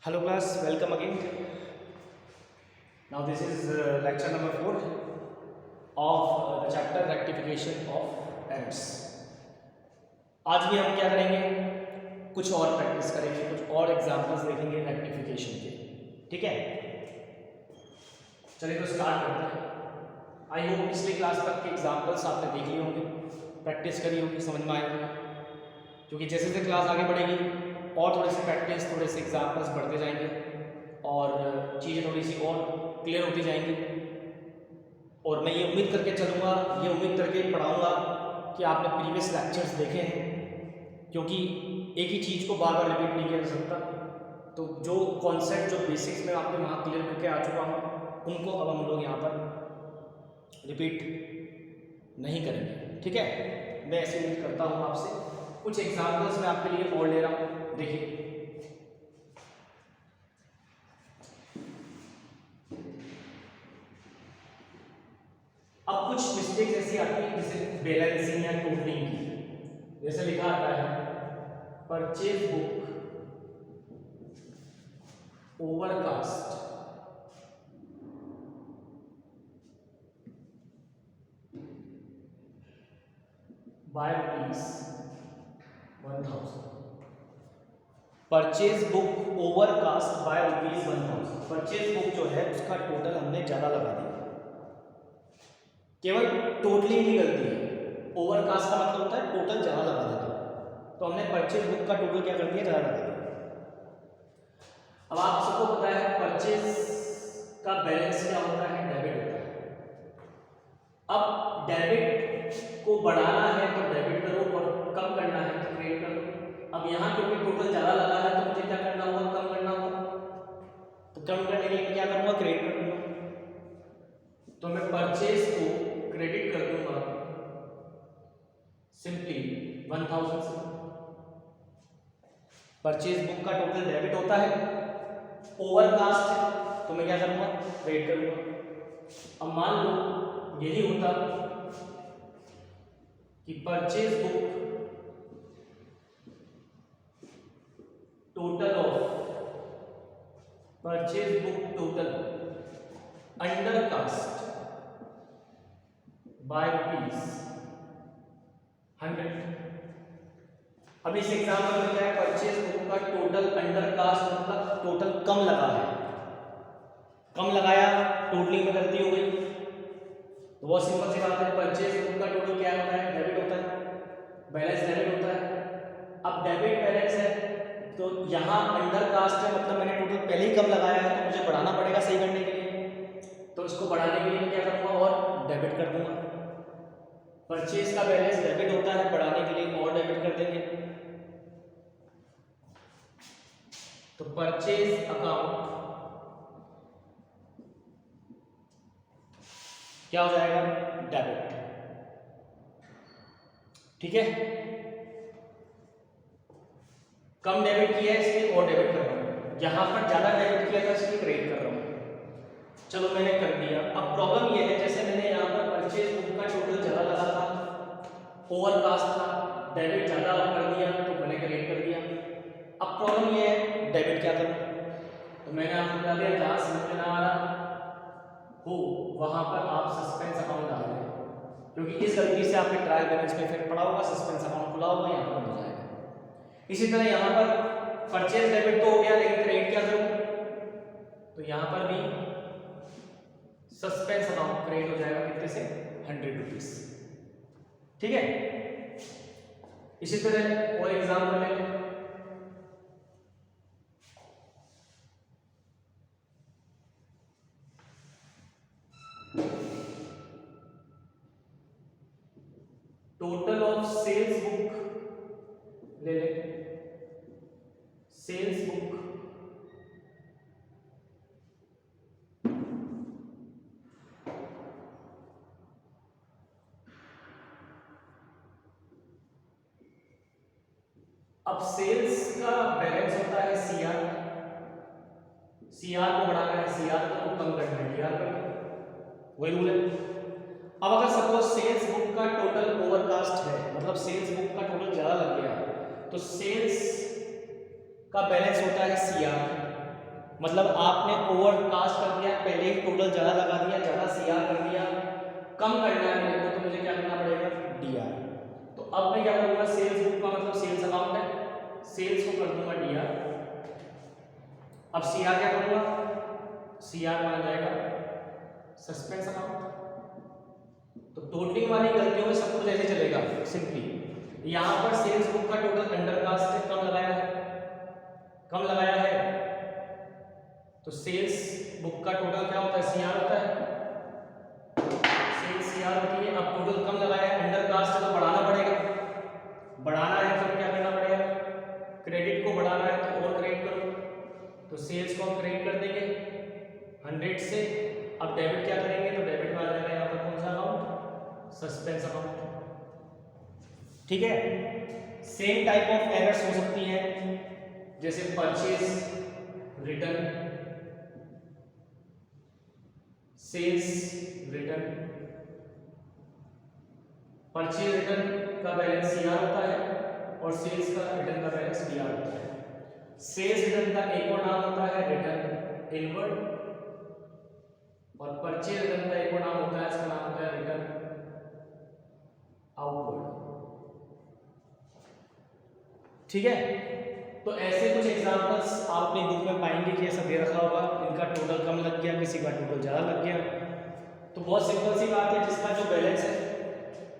Hello class, welcome again. Now this is lecture number 4 of the chapter rectification of errors. आज भी हम क्या करेंगे, कुछ और प्रैक्टिस करेंगे, कुछ और एग्जांपल्स देखेंगे रेक्टिफिकेशन के. ठीक है, चलिए तो स्टार्ट करते हैं. आई होप पिछले क्लास तक के एग्जांपल्स आपने देख लिए होंगे, प्रैक्टिस करी होगी, समझ में आए होंगे. क्योंकि जैसे जैसे क्लास आगे बढ़ेगी और थोड़े से प्रैक्टिस, थोड़े से एग्जाम्पल्स बढ़ते जाएंगे और चीज़ें थोड़ी सी और क्लियर होती जाएंगी. और मैं ये उम्मीद करके चलूँगा, ये उम्मीद करके पढ़ाऊँगा कि आपने प्रीवियस लेक्चर्स देखे हैं, क्योंकि एक ही चीज़ को बार बार रिपीट नहीं किया जा सकता. तो जो कॉन्सेप्ट, जो बेसिक्स में आपके वहाँ क्लियर करके आ चुका हूँ, उनको अब हम लोग यहाँ पर रिपीट नहीं करेंगे. ठीक है, मैं ऐसे उम्मीद करता हूँ आपसे. कुछ एग्जाम्पल्स मैं आपके लिए और ले रहा हूँ. देखिए, अब कुछ मिस्टेक्स ऐसी आती है जैसे बैलेंसिंग या टोटलिंग की. जैसे लिखा आता है purchase book overcast bye ₹1000. Purchase book overcast bye ₹1000. Purchase book जो है उसका टोटल हमने ज़्यादा लगा दिया. केवल टोटलिंग की गलती है. ओवरकास्ट का मतलब होता है टोटल ज़्यादा लगा देना. तो हमने परचेज बुक का टोटल क्या कर दिया, ज़्यादा लगा दिया. अब आप सबको पता है परचेज का बैलेंस क्या होता है, डेबिट होता है. अब डेबिट को बढ़ाना है तो डेबिट करो और कम करना है तो क्रेडिट करो. अब यहाँ क्योंकि टोटल ज़्यादा लगा है तो मुझे क्या करना होगा, कम करना होगा. तो कम करने के लिए क्या करूँगा, क्रेडिट कर दूँगा. तो मैं परचेज को क्रेडिट कर दूंगा सिंपली 1000 से. परचेज बुक का टोटल डेबिट होता है, ओवरकास्ट है तो मैं क्या करूंगा, क्रेडिट करूंगा. अब मान लो यही होता कि purchase book total of purchase book total under cast by ₹100. अब इस एग्जाम्पल में क्या है, परचेज बुक का टोटल अंडर कास्ट मतलब टोटल कम लगा है. कम लगाया, टोटलिंग में गलती हो गई. तो बहुत सिंपल सी बात है, परचेज बुक का टोटल क्या होता है, डेबिट होता है, बैलेंस डेबिट होता है. अब डेबिट बैलेंस है तो यहाँ अंडर कास्ट है मतलब मैंने टोटल पहले ही कम लगाया है तो मुझे बढ़ाना पड़ेगा सही करने के लिए. तो इसको बढ़ाने के लिए मैं क्या करूँगा, और डेबिट कर दूंगा. परचेज का बैलेंस डेबिट होता है, बढ़ाने के लिए और डेबिट कर देंगे. तो परचेज अकाउंट क्या हो जाएगा, डेबिट. ठीक है, कम डेबिट किया है इसलिए और डेबिट कर रहा हूं. यहां पर ज्यादा डेबिट किया था इसलिए क्रेडिट कर रहा हूं. चलो मैंने कर दिया. अब प्रॉब्लम ये है, जैसे मैंने यहाँ पर परचेज बुक का टोटल ज़्यादा लगा था, ओवरकास्ट था, डेबिट ज़्यादा कर दिया तो मैंने क्रेडिट कर दिया. अब प्रॉब्लम ये है, डेबिट क्या करूँ. तो मैंने आपको बता दिया, जहाँ समझ में ना आ रहा हो वहाँ पर आप सस्पेंस अकाउंट डाल दें, क्योंकि इस गलती से आपके ट्रायल बैलेंस में इफेक्ट पड़ा होगा. सस्पेंस अकाउंट खुला होगा, यहाँ पर बंद हो जाएगा. इसी तरह यहाँ पर परचेज डेबिट तो हो गया, लेकिन क्रेडिट क्या करूँ, तो यहाँ पर भी सस्पेंस अकाउंट क्रिएट हो जाएगा. कितने से, ₹100. ठीक है, इसी तरह और एग्जाम्पल ले लें. टोटल ऑफ सेल्स बुक ले लें. सेल्स बुक अब सेल्स का बैलेंस होता है सीआर. सीआर को बढ़ाना है, सीआर को कम करना है, डीआर कर, वही रूल है. अब अगर सपोज सेल्स बुक का टोटल ओवरकास्ट है, मतलब सेल्स बुक का टोटल ज्यादा लग गया, तो सेल्स का बैलेंस होता है सीआर. मतलब आपने ओवरकास्ट कर दिया, पहले ही टोटल ज़्यादा लगा दिया, ज़्यादा सीआर कर दिया, कम करना है मेरे को, तो मुझे क्या करना पड़ेगा, डीआर। तो अब मैं क्या करूँगा, सेल्स बुक का मतलब सेल्स अकाउंट है, सेल्स को कर दूंगा डीआर। अब सीआर क्या करूँगा, सीआर माना जाएगा सस्पेंस अकाउंट। तो टोटलिंग वाली गलतियों में सब कुछ ऐसे चलेगा सिंपली। यहाँ पर सेल्स बुक का टोटल अंडरकास्ट है, कम लगाया है, कम लगाया है, तो सेल्स बुक का टोटल क्या होता है, सीआर होता है, सेल्स सीआर होती है। अब टोटल कम लगाया है, अंडरकास्ट है तो बढ़ाना पड़ेगा, बढ़ाना है फिर क्या करना पड़ेगा, क्रेडिट को बढ़ाना है तो और क्रेडिट करो, तो सेल्स को हम क्रेडिट कर देंगे 100 से। अब डेबिट क्या करेंगे, तो डेबिट वाला जाएगा यहाँ पर कौन सा अकाउंट, सस्पेंस अकाउंट। ठीक है, सेम टाइप ऑफ एरर्स हो सकती हैं, जैसे purchase return, sales return. Purchase return का बैलेंस सीआर होता है और सेल्स का रिटर्न का बैलेंस डीआर होता है। सेल्स रिटर्न का एक और नाम होता है रिटर्न इनवर्ड, और परचेज रिटर्न का एक और नाम होता है, इसका नाम होता है रिटर्न आउटवर्ड। ठीक है, तो ऐसे कुछ एग्जांपल्स आप अपनी बुक में पाएंगे कि ऐसा दे रखा होगा, इनका टोटल कम लग गया, किसी का टोटल ज़्यादा लग गया। तो बहुत सिंपल सी बात है, जिसका जो बैलेंस है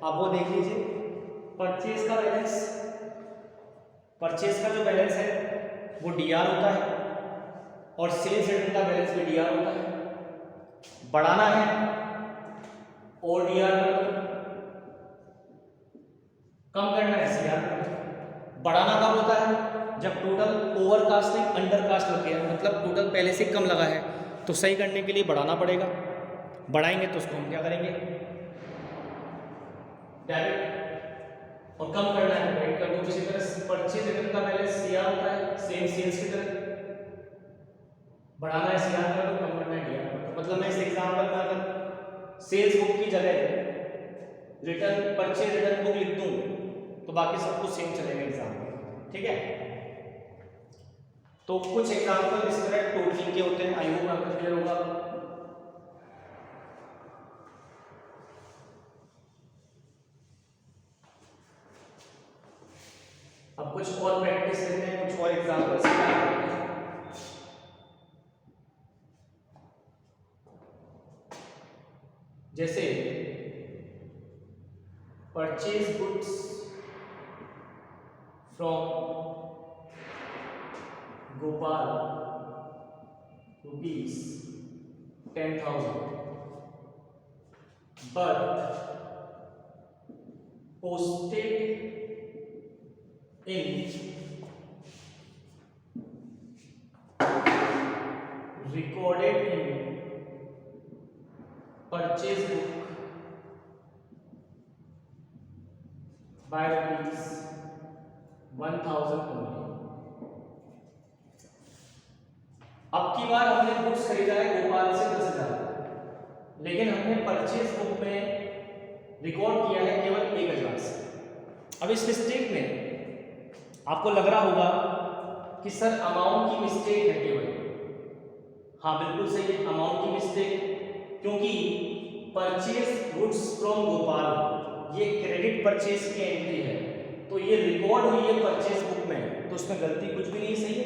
आप वो देख लीजिए। परचेज का बैलेंस, परचेज का जो बैलेंस है वो डीआर होता है और सेल्स रिटर्न का बैलेंस भी डीआर होता है। बढ़ाना है और डीआर, कम करना है सीआर। बढ़ाना कब होता है, जब टोटल ओवरकास्ट नहीं अंडरकास्ट लग गया, मतलब टोटल पहले से कम लगा है, तो सही करने के लिए बढ़ाना पड़ेगा। बढ़ाएंगे तो उसको हम क्या करेंगे, डेबिट, और कम करना है क्रेडिट कर दो। किसी तरह परचेज रिटर्न का बैलेंस सीआर होता है, सेम सेल्स की तरह। बढ़ाना है सीआर कर दो, कम करना है डीआर कर दो। मतलब मैं इस एग्जांपल में अगर सेल्स बुक की जगह रिटर्न परचेज रिटर्न बुक लिख दूं तो बाकी सब कुछ सेम चलेगा एग्जाम्पल। ठीक है, तो कुछ एग्जांपल इस तरह टोटलिंग के होते हैं। आई होप आपको क्लियर होगा। अब कुछ और प्रैक्टिस करते हैं, कुछ और एग्जांपल्स क्या करते हैं। जैसे purchase goods from Gopal ₹10,000 but posted in recorded in purchase book by ₹1,000 only। अब की बार हमने बुक्स खरीदा है गोपाल से 10,000, लेकिन हमने परचेज बुक में रिकॉर्ड किया है केवल 1,000 से। अब इस मिस्टेक में आपको लग रहा होगा कि सर अमाउंट की मिस्टेक है केवल। हाँ बिल्कुल सही है, अमाउंट की मिस्टेक, क्योंकि परचेज गुड्स फ्रॉम गोपाल ये क्रेडिट परचेज की एंट्री है, तो ये रिकॉर्ड हुई है परचेज बुक में, तो उसमें गलती कुछ भी नहीं सही है।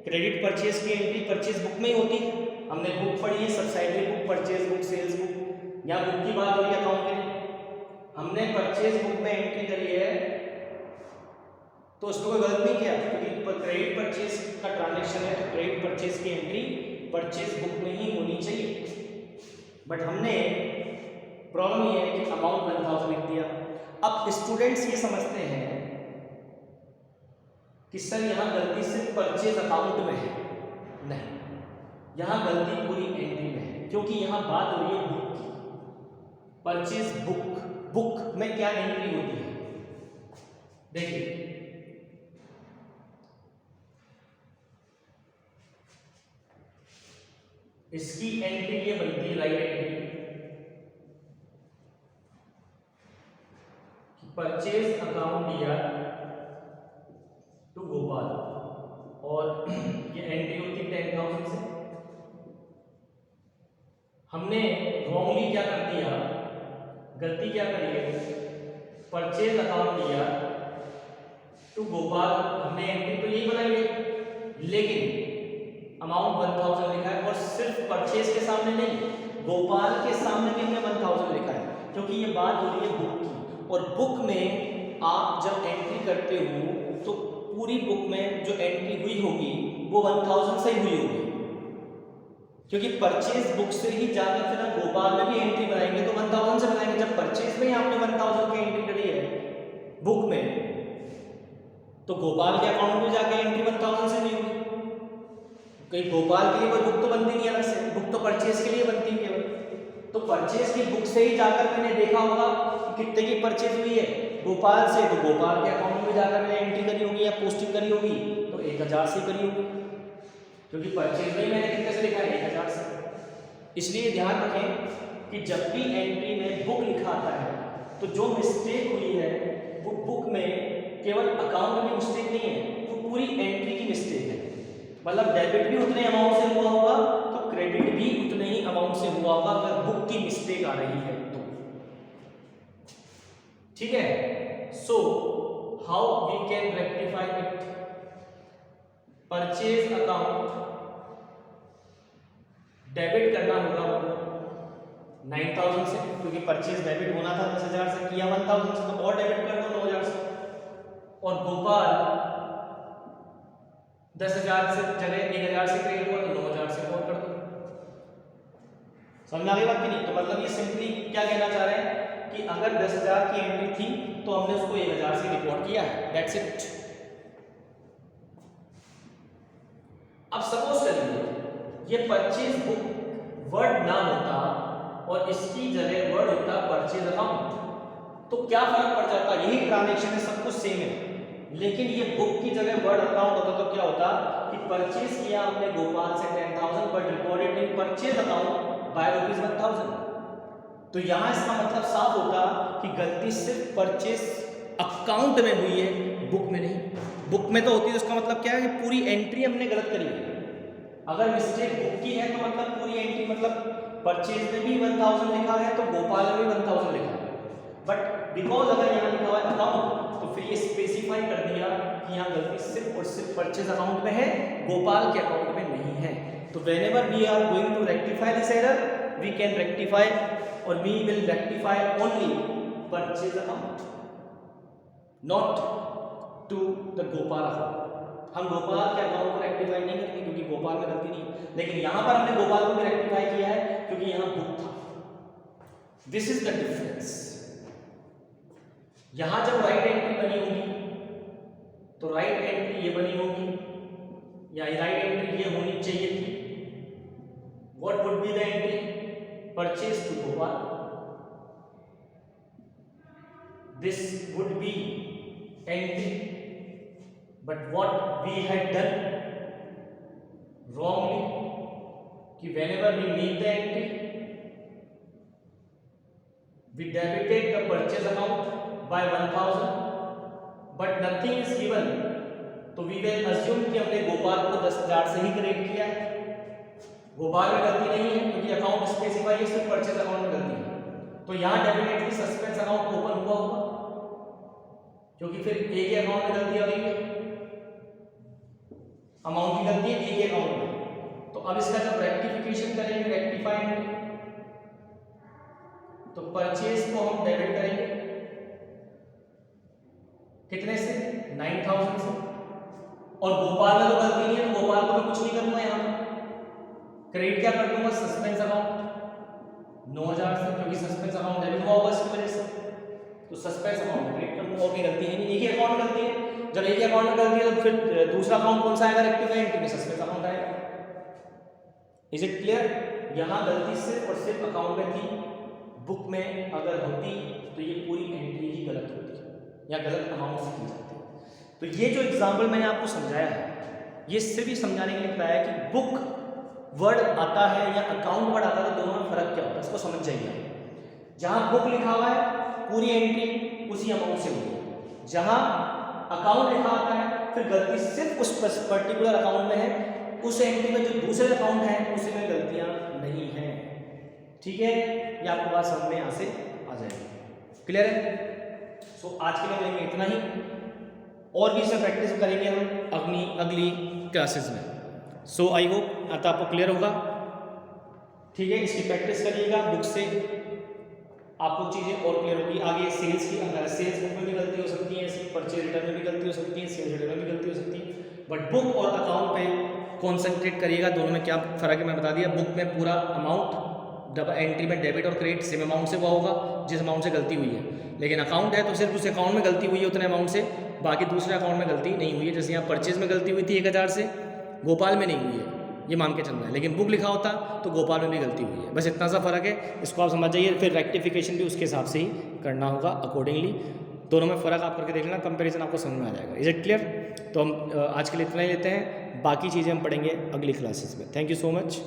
क्रेडिट परचेज की एंट्री परचेज बुक में ही होती है। हमने बुक पढ़ी है, subsidiary book, purchase book, sales book, यहाँ बुक की बात हो रही है अकाउंट की। हमने परचेज बुक में एंट्री करी है तो उसमें कोई गलत नहीं किया, क्योंकि क्रेडिट परचेज का ट्रांजैक्शन है तो क्रेडिट परचेज की एंट्री परचेज बुक में ही होनी चाहिए। बट हमने प्रॉब्लम ये है कि अमाउंट 1,000 लिख दिया। अब स्टूडेंट्स ये समझते हैं कि सर यहाँ गलती सिर्फ परचेज अकाउंट में है, नहीं, यहाँ गलती पूरी एंट्री में है, क्योंकि यहाँ बात हो रही है बुक की। परचेज बुक, बुक में क्या एंट्री होती है, देखिए इसकी एंट्री ये बनती है, राइट एंट्री, परचेज अकाउंट दिया टू गोपाल, और ये एंट्री होती है 10,000 से। हमने रॉन्गली क्या कर दिया, गलती क्या करी है, परचेज अकाउंट लिया टू गोपाल, हमने एंट्री तो यही बनाई है, लेकिन अमाउंट 1000 लिखा है और सिर्फ परचेज के सामने नहीं, गोपाल के सामने भी हमने 1000 लिखा है, क्योंकि ये बात हो रही है बुक की। और बुक में आप जब एंट्री करते हो तो पूरी बुक में जो एंट्री हुई होगी वो 1000 से ही हुई होगी, क्योंकि परचेज बुक से ही जाकर फिर हम गोपाल में भी एंट्री बनाएंगे तो 1000 से बनाएंगे। जब परचेज में ही आपने 1000 की एंट्री करी है बुक में, तो गोपाल के अकाउंट में जाके एंट्री 1000 से नहीं होगी। कहीं गोपाल के लिए कोई बुक तो बनती नहीं अलग से, बुक तो परचेज के लिए बनती है केवल। तो परचेज की बुक से ही जाकर मैंने देखा होगा कि कितने की परचेज हुई है गोपाल से, तो गोपाल के अकाउंट में जाकर मैंने एंट्री करी होगी या पोस्टिंग करी होगी तो 1000 से करी होगी, क्योंकि परचेज में मैंने कितने से लिखा है 1000 से। इसलिए ध्यान रखें कि जब भी एंट्री में बुक लिखा आता है तो जो मिस्टेक हुई है वो बुक में केवल अकाउंट में मिस्टेक नहीं है, वो पूरी एंट्री की मिस्टेक है। मतलब डेबिट भी उतने अमाउंट से हुआ होगा तो क्रेडिट भी उतने ही अमाउंट से हुआ होगा, अगर बुक की मिस्टेक आ रही है तो। ठीक है, so how we can rectify it. Purchase account debit करना होगा 9000 से, क्योंकि परचेज डेबिट होना था 10,000 से, किया 1000 से, तो और डेबिट कर दो 9000 से। और गोपाल 10,000 से जगह 1000 से क्रेडिट हुआ तो 9000 से और कर दो। समझ आ गई बात की नहीं? तो मतलब ये सिंपली क्या कहना चाह रहे हैं कि अगर 10,000 की एंट्री थी तो हमने उसको 1000 से रिकॉर्ड किया है, दैट्स इट। अब सपोज करिए ये परचेज बुक वर्ड ना होता और इसकी जगह वर्ड होता परचेज अकाउंट, तो क्या फर्क पड़ जाता? यही ट्रांजैक्शन है, सब कुछ सेम है, लेकिन ये बुक की जगह वर्ड अकाउंट होता तो क्या होता कि परचेज किया हमने गोपाल से 10,000 but recorded in purchase account by ₹1000। तो यहाँ इसका मतलब साफ होता कि गलती सिर्फ परचेज अकाउंट में हुई है, बुक में नहीं। बुक में तो होती है, उसका मतलब क्या है कि पूरी एंट्री हमने गलत करी है। अगर मिस्टेक बुक की है तो मतलब पूरी एंट्री, मतलब परचेज में भी 1000 लिखा है तो गोपाल में भी 1000 लिखा है, बट बिकॉज अगर यहाँ लिखा हुआ है अकाउंट तो फिर ये स्पेसिफाई कर दिया कि यहाँ गलती सिर्फ और सिर्फ परचेज अकाउंट में है, गोपाल के अकाउंट में नहीं है। तो whenever we are going to rectify this error, we can rectify और we will rectify only purchase account, not to the Gopal account. हम गोपाल के अकाउंट को रेक्टिफाई नहीं करेंगे क्योंकि गोपाल में गलती नहीं है, लेकिन यहाँ पर हमने गोपाल को भी रेक्टिफाई किया है क्योंकि यहाँ बुक था। This is the difference. यहाँ जब राइट एंट्री बनी होगी तो राइट एंट्री ये बनी होगी या राइट एंट्री ये होनी चाहिए थी। What would be the entry? Purchase to Gopal. This would be entry, but what we had done wrongly कि whenever we make the entry we debited the purchase amount by 1000 but nothing is given, तो we will assume कि हमने गोपाल को 10,000 से ही credit किया है। गोपाल में गलती नहीं है क्योंकि अकाउंट स्पेसिफाई है, सिर्फ परचेज अकाउंट में गलती है। तो यहाँ डेफिनेटली सस्पेंस अकाउंट ओपन हुआ होगा क्योंकि फिर एक ही अकाउंट में गलती आ गई है, अमाउंट की गलती है एक ही अकाउंट में। तो अब इसका जब रेक्टिफिकेशन करेंगे, रेक्टिफाइंग, तो परचेज को हम डेबिट करेंगे कितने से? 9000 से। और गोपाल में तो गलती नहीं है तो गोपाल को मैं कुछ नहीं करूंगा, यहाँ पर क्रेडिट क्या कर दूंगा? सस्पेंस अकाउंट 9000 से, क्योंकि सस्पेंस अकाउंट डेबिट हुआ होगा इसकी वजह से, तो सस्पेंस अकाउंट क्रेडिट कर दूंगा। और कोई गलती है नहीं, एक ही अकाउंट में गलती है। जब एक ही अकाउंट में गलती है तो फिर दूसरा अकाउंट कौन सा आएगा? रेक्टिफाई एंट्री में सस्पेंस अकाउंट आएगा। Is it clear? यहाँ गलती सिर्फ और सिर्फ अकाउंट में थी, बुक में अगर होती तो ये पूरी एंट्री ही गलत होती या गलत अमाउंट से की जाती। तो ये जो एग्जाम्पल मैंने आपको समझाया है, ये सिर्फ समझाने के लिए बताया कि बुक वर्ड आता है या अकाउंट वर्ड आता है तो दोनों में फर्क क्या होता है, इसको समझ जाइए। जहाँ बुक लिखा हुआ है पूरी एंट्री उसी अमाउंट से होगी, जहाँ अकाउंट लिखा आता है फिर गलती सिर्फ उस पर्टिकुलर अकाउंट में है, उस एंट्री में जो दूसरे अकाउंट है उसी में गलतियां नहीं हैं। ठीक है, ये आपको बात समझ में यहाँ से आ जाएगी। क्लियर है? सो आज के लिए लेंगे इतना ही, और भी इसमें प्रैक्टिस करेंगे हम अगली क्लासेस में। सो आई होप आता आपको क्लियर होगा। ठीक है, इसकी प्रैक्टिस करिएगा बुक से, आपको चीज़ें और क्लियर होगी। आगे सेल्स की, अगर सेल्स बुक में भी गलती हो सकती है, ऐसी परचेज रिटर्न में भी गलती हो सकती है, सेल्स रिटर्न में भी गलती हो सकती है, बट बुक और अकाउंट पे कॉन्सेंट्रेट करिएगा। दोनों में क्या फ़र्क है मैं बता दिया। बुक में पूरा अमाउंट डबल एंट्री में डेबिट और क्रेडिट सेम अमाउंट से हुआ होगा जिस अमाउंट से गलती हुई है, लेकिन अकाउंट है तो सिर्फ उस अकाउंट में गलती हुई है उतने अमाउंट से, बाकी दूसरे अकाउंट में गलती नहीं हुई है। जैसे यहाँ परचेज में गलती हुई थी 1000 से, गोपाल में नहीं हुई है, ये मान के चलना है, लेकिन बुक लिखा होता तो गोपाल में भी गलती हुई है। बस इतना सा फ़र्क है, इसको आप समझ जाइए। फिर रेक्टिफिकेशन भी उसके हिसाब से ही करना होगा अकॉर्डिंगली। दोनों में फ़र्क आप करके देख लेना, कंपैरिजन आपको समझ में आ जाएगा। Is it clear? तो हम आज के लिए इतना ही लेते हैं, बाकी चीज़ें हम पढ़ेंगे अगली क्लासेस में। Thank you so much.